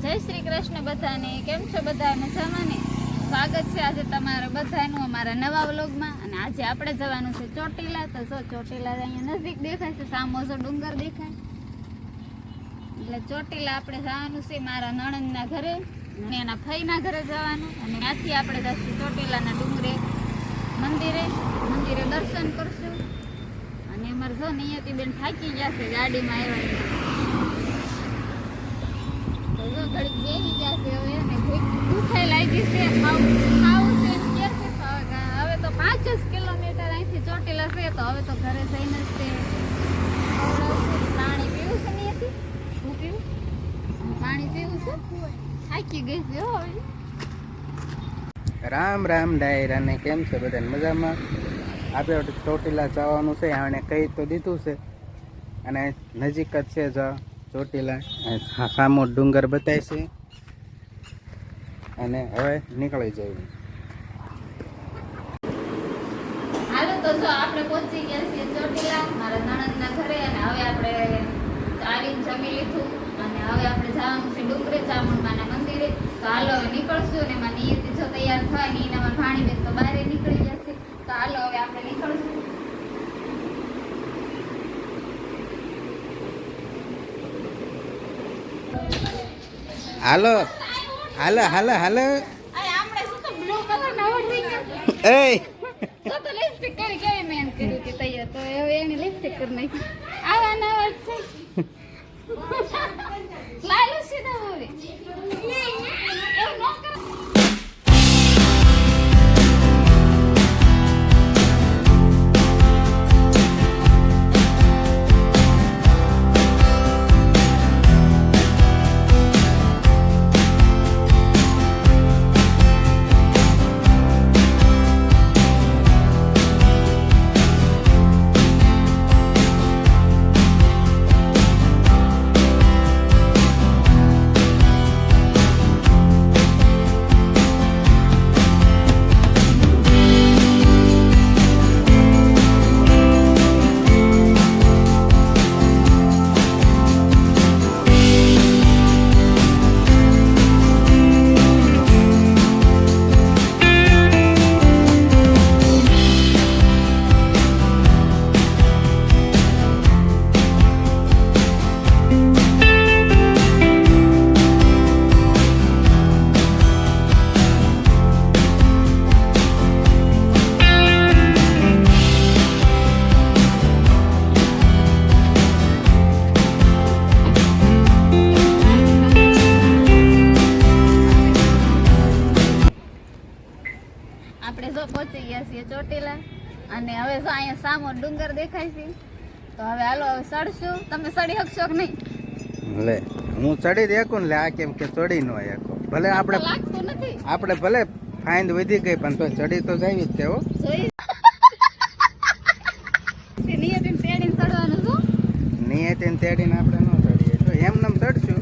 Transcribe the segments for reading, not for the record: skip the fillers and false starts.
જય શ્રી કૃષ્ણ બધાને. કેમ છો બધા? મજામાં ને? સ્વાગત છે આજે તમારા બધાનું અમારા નવા વ્લોગમાં. અને આજે આપણે જવાનું છે ચોટીલા. તો જો ચોટીલા અહીંયા નજીક દેખાય છે, સામો જો ડુંગર દેખાય, એટલે ચોટીલા આપણે જવાનું છે મારા નણંદના ઘરે અને એના ફઈના ઘરે જવાનું. અને ત્યાંથી આપણે જઈશું ચોટીલાના ડુંગરે મંદિરે દર્શન કરશું. અને અમારે જો નિયતિ બેન થાકી ગયા છે ગાડીમાં આવ્યા, ઘડીક બેસી જશે. હવે એને ભૂખે લાગી છે, ખાવું છે એમ કે છે. હવે તો 5 જ કિલોમીટર અહીંથી ચોટીલા છે, તો હવે તો ઘરે જઈને જ તે પાણી પીવું છે. નહીં હતી હું પીવું પાણી પીવું છે, થાકી ગઈ છે. હવે રામ રામ ડાયરા ને કેમ છે બધા? મજામાં? આપણે ચોટીલા જવાનું છે, આને કહી તો દીધું છે. અને નજીક જ છે ચોટીલા, સામો ડુંગર બતાય છે. અને હવે નીકળી જઈએ. હાલો તો જો આપણે પહોંચી ગયા છીએ ચોટીલા મારા નણંદના ઘરે. અને હવે આપણે ચાલીને જમી લીધું અને હવે આપણે જવાનું છે ડુંગરે ચામુંડમાના મંદિરે. તો હાલો હવે નીકળશું. અને એમાં નિયતિ જો તૈયાર થાય ને એનામાં ભાણીબેન તો બહાર નીકળી જશે. તો હાલો હવે આપણે નીકળશું. હાલો હાલો હાલો હાલો. આપણે શું તો બ્લુ કલર ના ઓઢી ગયા. એ તો લિપસ્ટિક કરી કેવી મેં કર્યું કે તૈયાર, તો હવે એને લિપસ્ટિક કરી નાખી. આવા નવા છે લાલુ સીધા હવે એવું ન કરો. આપણે જો પહોંચી ગયા છીએ ચોટીલા. અને હવે જો અહીંયા સામો ડુંગર દેખાય છે. તો હવે હાલો હવે ચડશું. તમે ચડી શકશો કે નહીં? લે હું ચડી દેખું ને. લે આ કેમ કે ચડી ન શકો? ભલે આપણે લાગતું નથી. આપણે ભલે ફાઇન વધી ગઈ પણ તો ચડી તો જાય જ તે. હો જોઈ નિયતિને તેડીને ચડવાનું છું. નિયતિને તેડીને આપણે ન ચડીએ તો એમને ચડશું.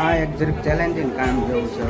આ એક જરીક ચેલેન્જિંગ કામ જેવું છે.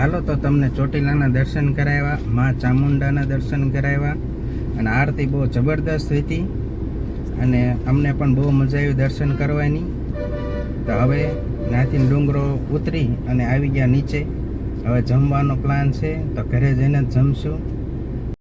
હાલો તો તમને ચોટીલાના દર્શન કરાવ્યા, માં ચામુંડાના દર્શન કરાવ્યા અને આરતી બહુ જબરદસ્ત હતી અને અમને પણ બહુ મજા આવી દર્શન કરવાની. તો હવે ત્યાંથી ડુંગરો ઉતરી અને આવી ગયા નીચે. હવે જમવાનો પ્લાન છે તો ઘરે જઈને જ જમશું.